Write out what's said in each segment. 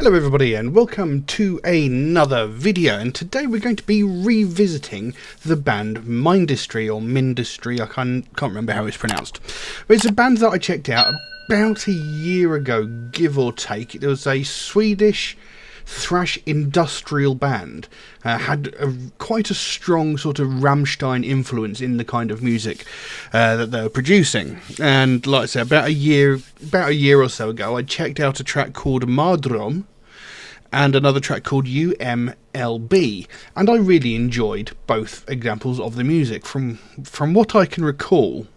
Hello everybody and welcome to another video, and today we're going to be revisiting the band Mindistry or Mindistry, I can't remember how it's pronounced, but it's a band that I checked out about a year ago, give or take. It was a Swedish thrash industrial band, had quite a strong sort of Rammstein influence in the kind of music that they were producing. And like I said, about a year or so ago, I checked out a track called Mardröm and another track called UMLB, and I really enjoyed both examples of the music. From what I can recall,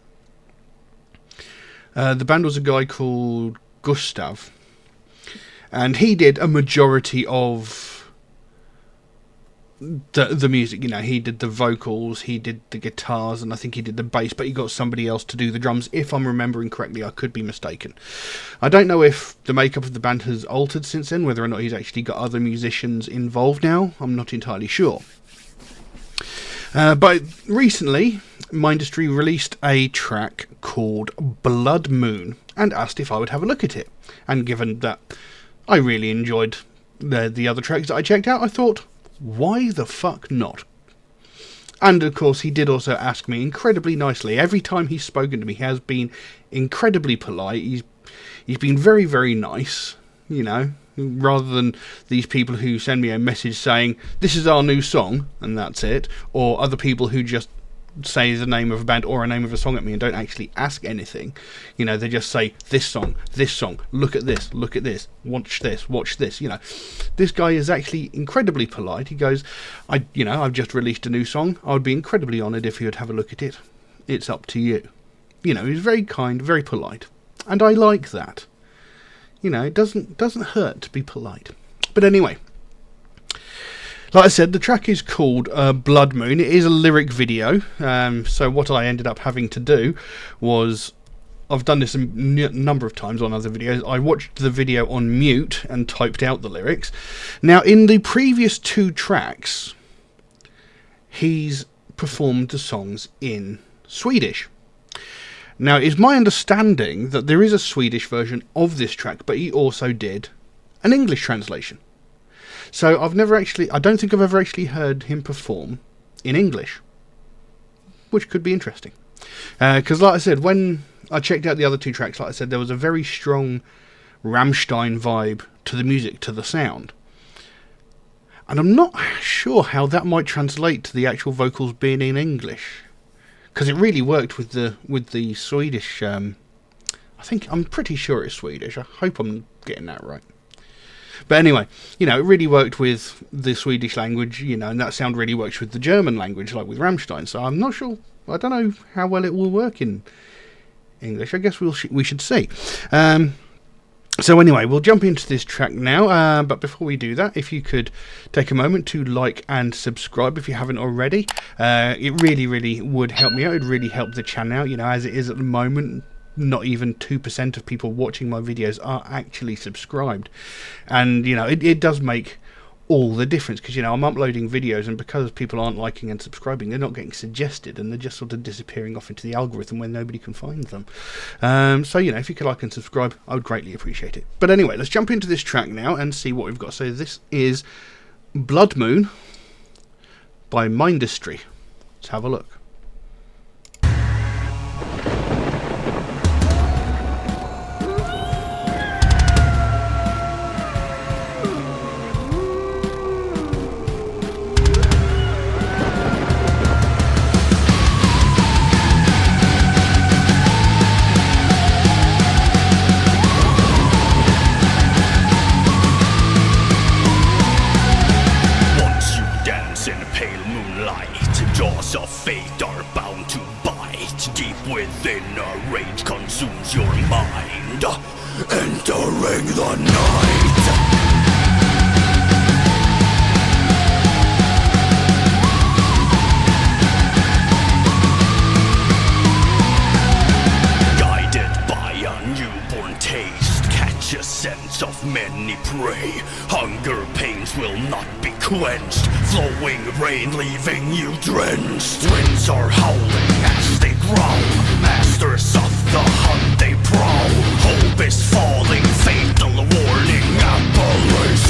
the band was a guy called Gustav, and he did a majority of the music. You know, he did the vocals, he did the guitars, and I think he did the bass, but he got somebody else to do the drums, if I'm remembering correctly. I could be mistaken. I don't know if the makeup of the band has altered since then, whether or not he's actually got other musicians involved now. I'm not entirely sure. But recently, Mindistry released a track called Bloodmoon and asked if I would have a look at it. And given that I really enjoyed the other tracks that I checked out, I thought, why the fuck not? And of course, he did also ask me incredibly nicely. Every time he's spoken to me, he has been incredibly polite. He's been very, very nice, you know, rather than these people who send me a message saying, this is our new song, and that's it, or other people who just say the name of a band or a name of a song at me and don't actually ask anything. You know, they just say, this song, look at this, watch this, you know. This guy is actually incredibly polite. He goes, I've just released a new song. I would be incredibly honoured if you would have a look at it. It's up to you. You know, he's very kind, very polite. And I like that. You know, it doesn't hurt to be polite. But anyway, like I said, the track is called Bloodmoon. It is a lyric video. So what I ended up having to do was, I've done this a number of times on other videos. I watched the video on mute and typed out the lyrics. Now, in the previous two tracks, he's performed the songs in Swedish. Now, it's my understanding that there is a Swedish version of this track, but he also did an English translation. So I don't think I've ever actually heard him perform in English, which could be interesting. Because like I said, when I checked out the other two tracks, like I said, there was a very strong Rammstein vibe to the music, to the sound. And I'm not sure how that might translate to the actual vocals being in English, because it really worked with the Swedish. I'm pretty sure it's Swedish. I hope I'm getting that right. But anyway, you know, it really worked with the Swedish language, you know, and that sound really works with the German language, like with Rammstein. So I'm not sure. I don't know how well it will work in English. I guess we should see. So anyway, we'll jump into this track now. But before we do that, if you could take a moment to like and subscribe if you haven't already, it really, really would help me out. It would really help the channel out. You know, as it is at the moment, not even 2% of people watching my videos are actually subscribed. And, you know, it does make all the difference, because, you know, I'm uploading videos, and because people aren't liking and subscribing, they're not getting suggested, and they're just sort of disappearing off into the algorithm where nobody can find them. So, you know, if you could like and subscribe, I would greatly appreciate it. But anyway, let's jump into this track now and see what we've got. So this is Bloodmoon by Mindistry. Let's have a look. Jaws of fate are bound to bite. Deep within, a rage consumes your mind, entering the night. Guided by a newborn taste, catch a sense of many prey. Hunger pains will not be quenched, flowing rain leaving you drenched. Winds are howling as they growl, masters of the hunt they prowl. Hope is falling, fatal warning, apparition.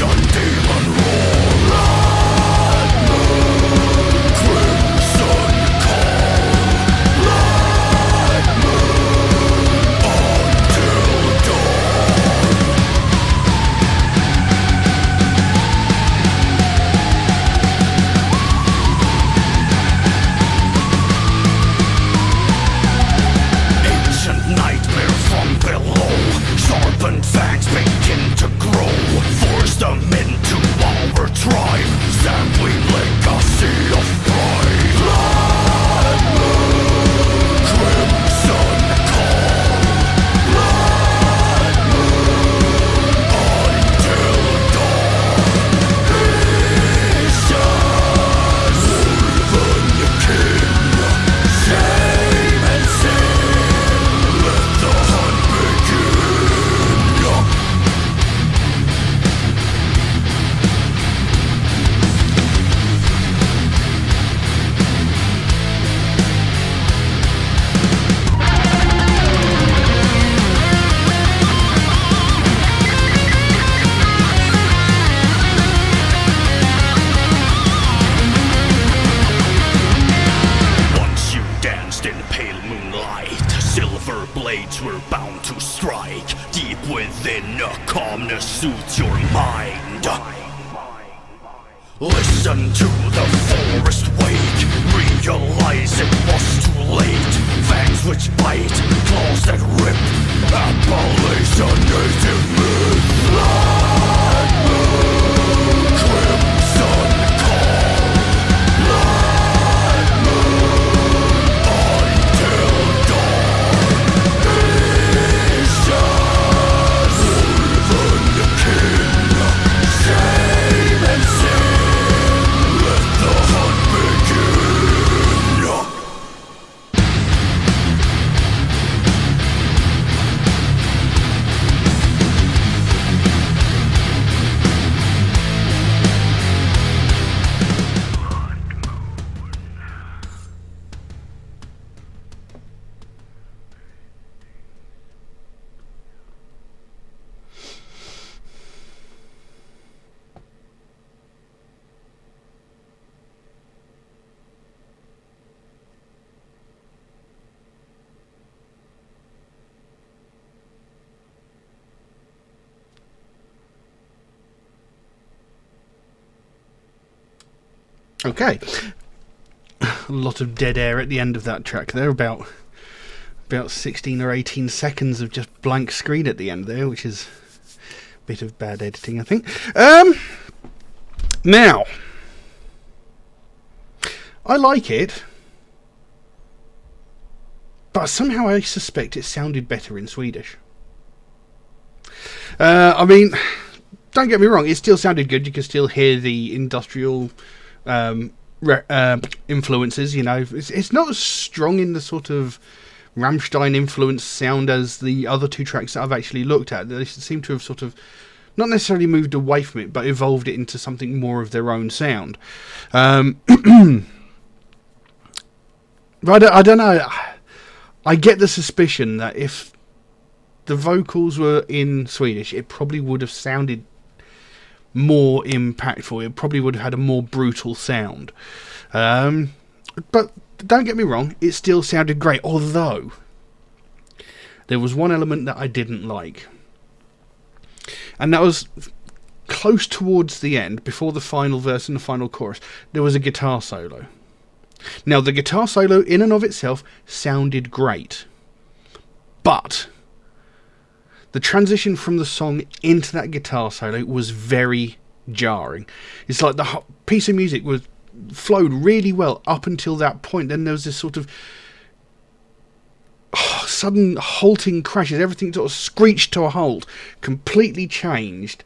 blades were bound to strike. Deep within, a calmness soothes your mind. Listen to the forest wake. Realize it was too late. Fangs which bite, claws that rip. Appalachian native myth. Bloodmoon, crimson call. Bloodmoon, until dawn. Visions, Wolven kin. Shame and sin, let the hunt begin. Okay. A lot of dead air at the end of that track there, about 16 or 18 seconds of just blank screen at the end there, which is a bit of bad editing, I think. Now, I like it, but somehow I suspect it sounded better in Swedish. I mean, don't get me wrong, it still sounded good. You can still hear the industrial influences, you know. It's not as strong in the sort of Rammstein influence sound as the other two tracks that I've actually looked at. They seem to have sort of not necessarily moved away from it, but evolved it into something more of their own sound. But I don't know. I get the suspicion that if the vocals were in Swedish, it probably would have sounded more impactful. It probably would have had a more brutal sound. But don't get me wrong, it still sounded great, although there was one element that I didn't like, and that was close towards the end, before the final verse and the final chorus. There was a guitar solo. Now, the guitar solo in and of itself sounded great, but the transition from the song into that guitar solo was very jarring. It's like the piece of music flowed really well up until that point. Then there was this sort of sudden halting crashes. Everything sort of screeched to a halt, completely changed,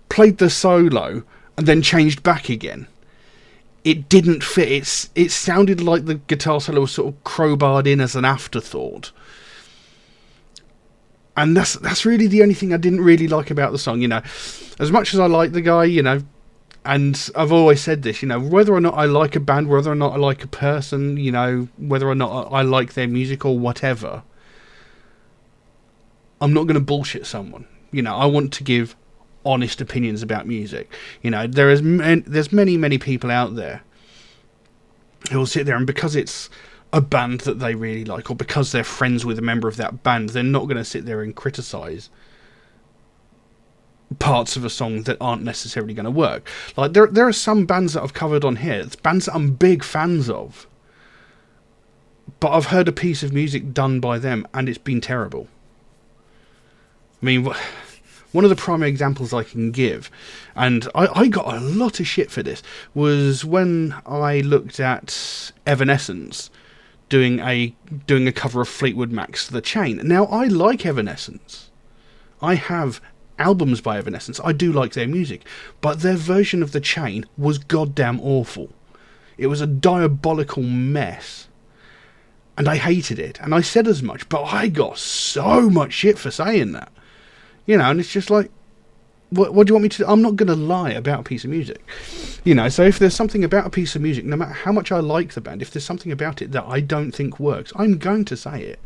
played the solo, and then changed back again. It didn't fit. It sounded like the guitar solo was sort of crowbarred in as an afterthought. And that's really the only thing I didn't really like about the song, you know. As much as I like the guy, you know, and I've always said this, you know, whether or not I like a band, whether or not I like a person, you know, whether or not I like their music or whatever, I'm not going to bullshit someone. You know, I want to give honest opinions about music. You know, there's many people out there who will sit there, and because it's a band that they really like, or because they're friends with a member of that band, they're not going to sit there and criticise parts of a song that aren't necessarily going to work. Like, there are some bands that I've covered on here, it's bands that I'm big fans of, but I've heard a piece of music done by them and it's been terrible. I mean, one of the primary examples I can give, and I got a lot of shit for this, was when I looked at Evanescence doing a cover of Fleetwood Mac's The Chain. Now, I like Evanescence. I have albums by Evanescence. I do like their music. But their version of The Chain was goddamn awful. It was a diabolical mess. And I hated it. And I said as much. But I got so much shit for saying that. You know, and it's just like, what do you want me to do? I'm not going to lie about a piece of music. You know, so if there's something about a piece of music, no matter how much I like the band, if there's something about it that I don't think works, I'm going to say it.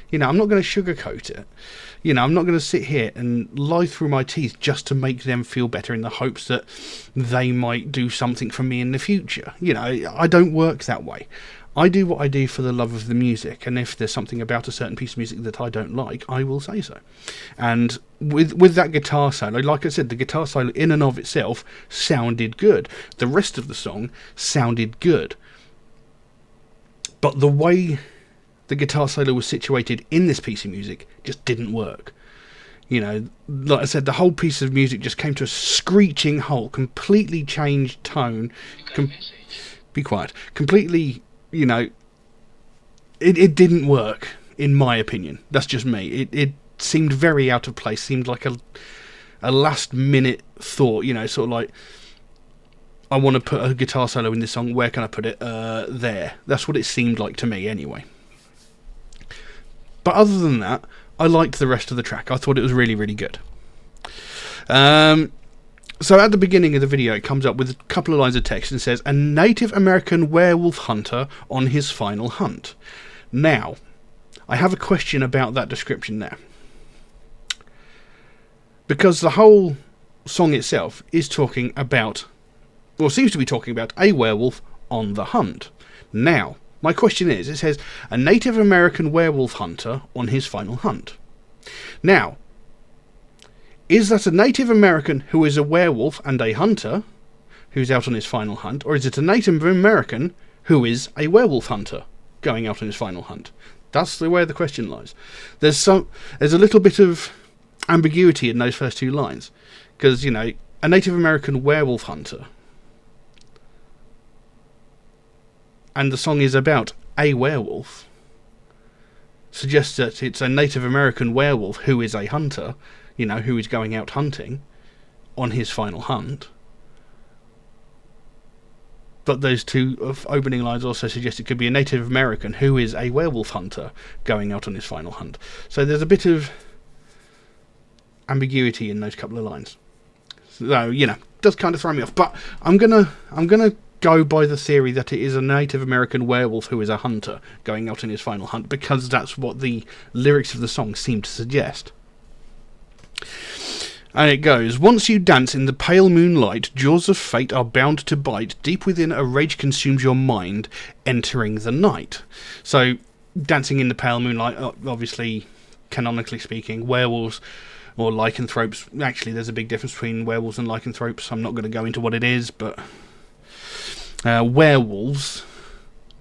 You know, I'm not going to sugarcoat it. You know, I'm not going to sit here and lie through my teeth just to make them feel better in the hopes that they might do something for me in the future. You know, I don't work that way. I do what I do for the love of the music, and if there's something about a certain piece of music that I don't like, I will say so. And with that guitar solo, like I said, the guitar solo in and of itself sounded good. The rest of the song sounded good. But the way the guitar solo was situated in this piece of music just didn't work. You know, like I said, the whole piece of music just came to a screeching halt, completely changed tone. Be quiet. Completely, you know, it didn't work, in my opinion. That's just me. It seemed very out of place, seemed like a last minute thought, you know, sort of like, I want to put a guitar solo in this song, where can I put it? There. That's what it seemed like to me, anyway. But other than that, I liked the rest of the track. I thought it was really, really good. So at the beginning of the video, it comes up with a couple of lines of text and says, "A Native American werewolf hunter on his final hunt." Now, I have a question about that description there. Because the whole song itself is talking about, or seems to be talking about, a werewolf on the hunt. Now, my question is, it says, "A Native American werewolf hunter on his final hunt." Now, is that a Native American who is a werewolf and a hunter, who's out on his final hunt, or is it a Native American who is a werewolf hunter going out on his final hunt? That's where the question lies. There's a little bit of ambiguity in those first two lines, because, you know, a Native American werewolf hunter, and the song is about a werewolf, suggests that it's a Native American werewolf who is a hunter, you know, who is going out hunting on his final hunt. But those two opening lines also suggest it could be a Native American who is a werewolf hunter going out on his final hunt. So there's a bit of ambiguity in those couple of lines. So, you know, does kind of throw me off. But I'm gonna go by the theory that it is a Native American werewolf who is a hunter going out on his final hunt, because that's what the lyrics of the song seem to suggest. And it goes, "Once you dance in the pale moonlight, jaws of fate are bound to bite. Deep within, a rage consumes your mind, entering the night." So, dancing in the pale moonlight, obviously, canonically speaking, werewolves or lycanthropes. Actually, there's a big difference between werewolves and lycanthropes. I'm not going to go into what it is, but werewolves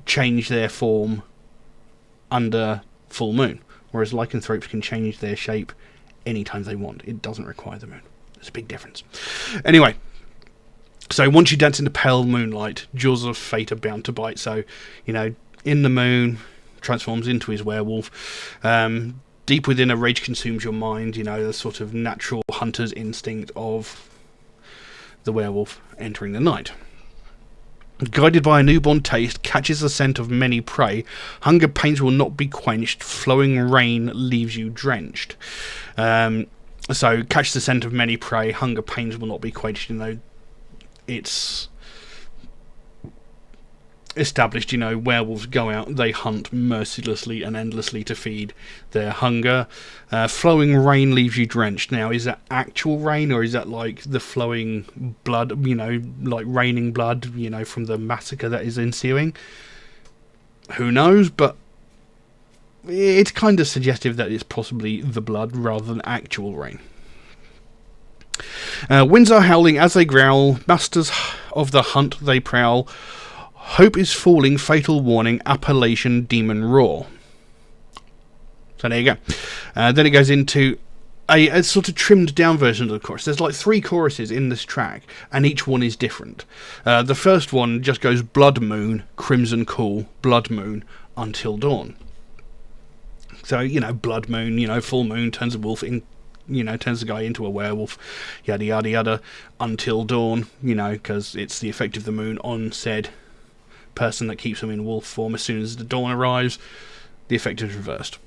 change their form under full moon, whereas lycanthropes can change their shape anytime they want. It doesn't require the moon. There's a big difference. Anyway, so once you dance in the pale moonlight, jaws of fate are bound to bite. So, you know, in the moon, transforms into his werewolf. Deep within, a rage consumes your mind. You know, the sort of natural hunter's instinct of the werewolf entering the night. Guided by a newborn taste, catches the scent of many prey. Hunger pains will not be quenched. Flowing rain leaves you drenched. So, catch the scent of many prey. Hunger pains will not be quenched. You know, it's established, you know, werewolves go out, they hunt mercilessly and endlessly to feed their hunger. Flowing rain leaves you drenched. Now, is that actual rain, or is that like the flowing blood, you know, like raining blood, you know, from the massacre that is ensuing? Who knows, but it's kind of suggestive that it's possibly the blood rather than actual rain. Winds are howling as they growl, masters of the hunt they prowl. Hope is falling, fatal warning, Appalachian demon roar. So there you go. Then it goes into a sort of trimmed down version of the chorus. There's like 3 choruses in this track, and each one is different. The first one just goes blood moon, crimson cool, blood moon, until dawn. So, you know, blood moon, you know, full moon turns a wolf in, you know, turns the guy into a werewolf, yada yada yada, until dawn, you know, because it's the effect of the moon on said person that keeps them in wolf form. As soon as the dawn arrives, the effect is reversed.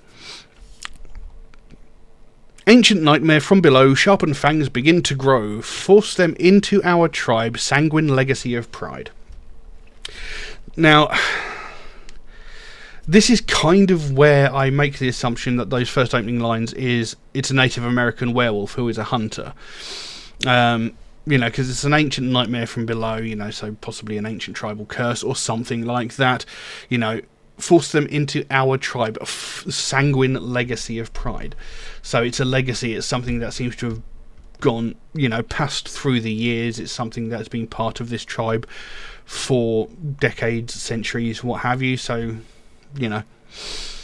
Ancient nightmare from below, sharpened fangs begin to grow, force them into our tribe, sanguine legacy of pride. Now, this is kind of where I make the assumption that those first opening lines is it's a Native American werewolf who is a hunter. you know, because it's an ancient nightmare from below, you know, so possibly an ancient tribal curse or something like that, you know, force them into our tribe, a sanguine legacy of pride. So it's a legacy, it's something that seems to have gone, you know, passed through the years. It's something that's been part of this tribe for decades, centuries, what have you. So, you know.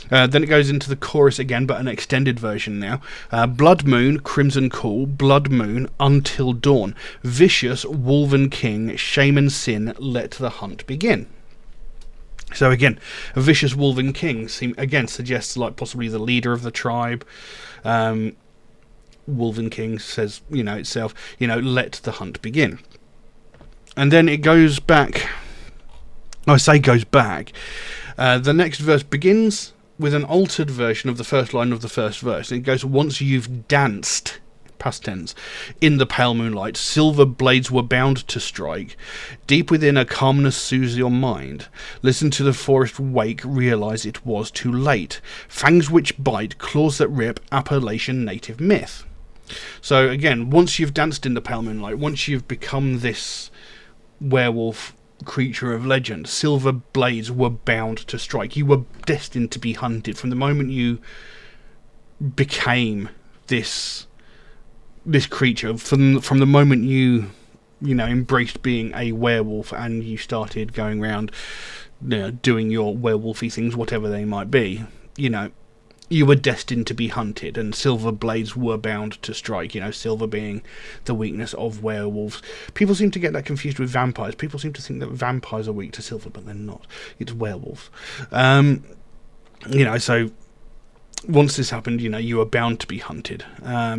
Then it goes into the chorus again, but an extended version now. Blood Moon, Crimson Call, Blood Moon, Until Dawn. Vicious, Wolven King, Shaman Sin, let the hunt begin. So again, a vicious Wolven King suggests like possibly the leader of the tribe. Wolven King says, you know, itself, you know, let the hunt begin. And then it goes back. I say goes back. The next verse begins with an altered version of the first line of the first verse. It goes, once you've danced, past tense, in the pale moonlight, silver blades were bound to strike. Deep within a calmness soothes your mind. Listen to the forest wake, realise it was too late. Fangs which bite, claws that rip, Appalachian native myth. So again, once you've danced in the pale moonlight, once you've become this werewolf creature of legend, silver blades were bound to strike. You were destined to be hunted from the moment you became this creature. From the moment you know, embraced being a werewolf and you started going around, you know, doing your werewolfy things, whatever they might be, you know, you were destined to be hunted, and silver blades were bound to strike, you know, silver being the weakness of werewolves. People seem to get that confused with vampires. People seem to think that vampires are weak to silver, but they're not. It's werewolves. You know, so once this happened, you know, you were bound to be hunted.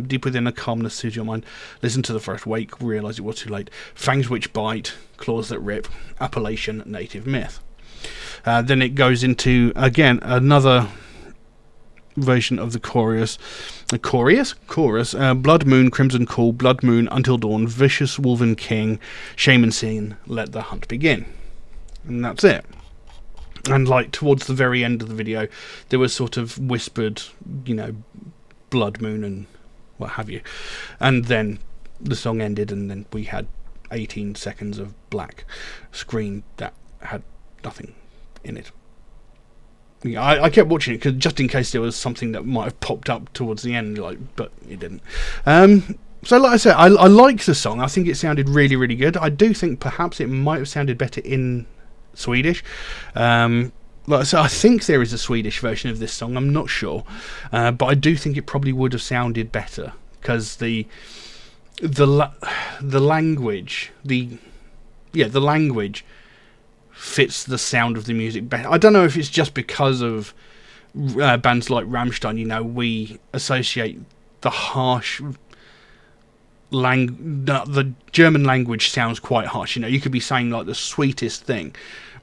Deep within a calmness soothes your mind. Listen to the first wake, realise it was too late. Fangs which bite, claws that rip, Appalachian native myth. Then it goes into, again, another version of the chorus. Blood Moon, Crimson Call, Blood Moon, Until Dawn, Vicious Wolven King, Shaman Sin, let the hunt begin. And that's it. And like towards the very end of the video, there was sort of whispered, you know, Blood Moon and what have you. And then the song ended, and then we had 18 seconds of black screen that had nothing in it. Yeah, I kept watching it just in case there was something that might have popped up towards the end, like, but it didn't. So like I said, I like the song. I think it sounded really, really good. I do think perhaps it might have sounded better in Swedish. Like I said, I think there is a Swedish version of this song. I'm not sure, but I do think it probably would have sounded better because the language, the language fits the sound of the music better. I don't know if it's just because of bands like Rammstein, you know, we associate the harsh the German language sounds quite harsh. You know, you could be saying like the sweetest thing,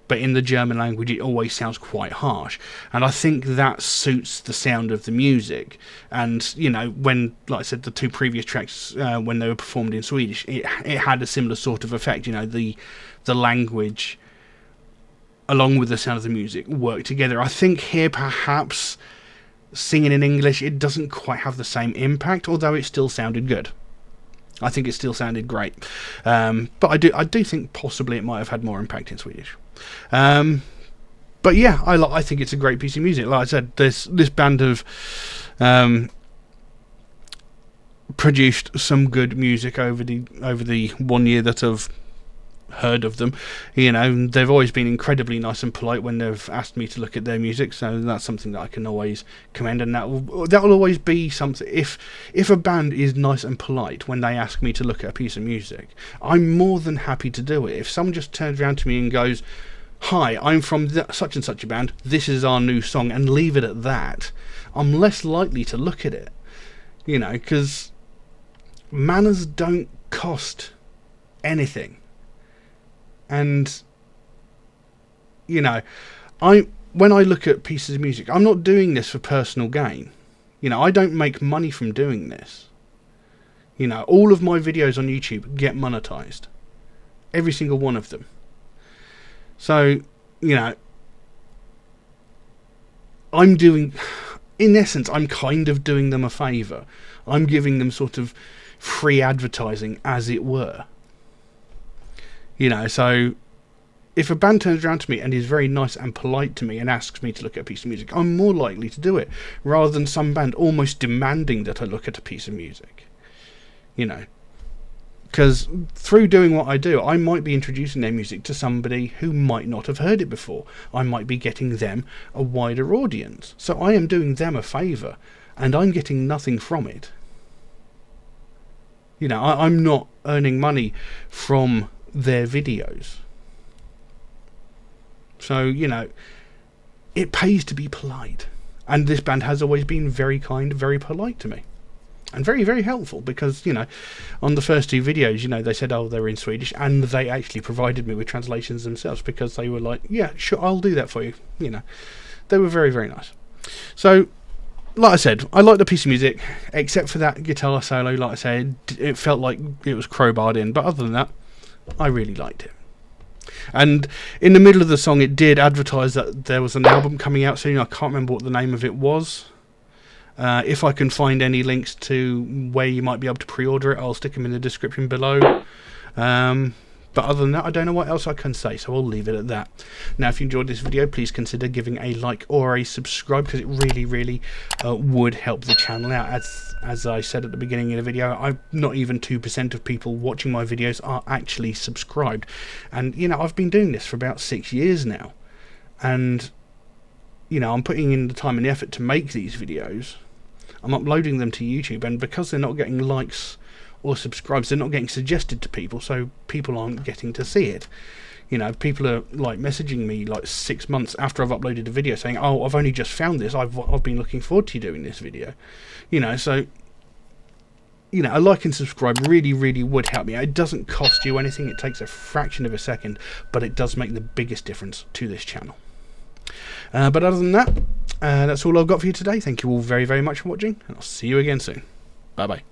but in the German language it always sounds quite harsh. And I think that suits the sound of the music. And, you know, when, like I said, the two previous tracks, when they were performed in Swedish, it had a similar sort of effect. You know, the language along with the sound of the music work together. I think here perhaps singing in English, it doesn't quite have the same impact, although it still sounded good. I think it still sounded great, but I do think possibly it might have had more impact in Swedish. But yeah, I think it's a great piece of music. Like I said, this band have produced some good music over the 1 year that I've heard of them. You know, they've always been incredibly nice and polite when they've asked me to look at their music, so that's something that I can always commend, and that will always be something. If a band is nice and polite when they ask me to look at a piece of music, I'm more than happy to do it. If someone just turns around to me and goes, "Hi, I'm from such and such a band, this is our new song," and leave it at that, I'm less likely to look at it. You know, because manners don't cost anything. And, you know, when I look at pieces of music, I'm not doing this for personal gain. You know, I don't make money from doing this. You know, all of my videos on YouTube get monetized. Every single one of them. So, you know, in essence, I'm kind of doing them a favour. I'm giving them sort of free advertising, as it were. You know, so if a band turns around to me and is very nice and polite to me and asks me to look at a piece of music, I'm more likely to do it, rather than some band almost demanding that I look at a piece of music. You know, because through doing what I do, I might be introducing their music to somebody who might not have heard it before. I might be getting them a wider audience. So I am doing them a favour, and I'm getting nothing from it. You know, I'm not earning money from their videos. So, you know, it pays to be polite. And this band has always been very kind, very polite to me. And very, very helpful, because, you know, on the first two videos, you know, they said, oh, they're in Swedish, and they actually provided me with translations themselves, because they were like, yeah, sure, I'll do that for you. You know, they were very, very nice. So, like I said, I liked the piece of music, except for that guitar solo. Like I said, it felt like it was crowbarred in, but other than that, I really liked it. And in the middle of the song, it did advertise that there was an album coming out soon. I can't remember what the name of it was. If I can find any links to where you might be able to pre-order it, I'll stick them in the description below. But other than that, I don't know what else I can say, so I'll leave it at that. Now, if you enjoyed this video, please consider giving a like or a subscribe, because it really, really would help the channel out. As I said at the beginning of the video, not even 2% of people watching my videos are actually subscribed. And, you know, I've been doing this for about 6 years now. And, you know, I'm putting in the time and effort to make these videos. I'm uploading them to YouTube, and because they're not getting likes or subscribes, they're not getting suggested to people, so people aren't getting to see it. You know, people are like messaging me like 6 months after I've uploaded a video saying, oh, I've only just found this, I've been looking forward to you doing this video. You know, so, you know, a like and subscribe really, really would help me. It doesn't cost you anything, it takes a fraction of a second, but it does make the biggest difference to this channel. But other than that, that's all I've got for you today. Thank you all very, very much for watching, and I'll see you again soon. Bye bye.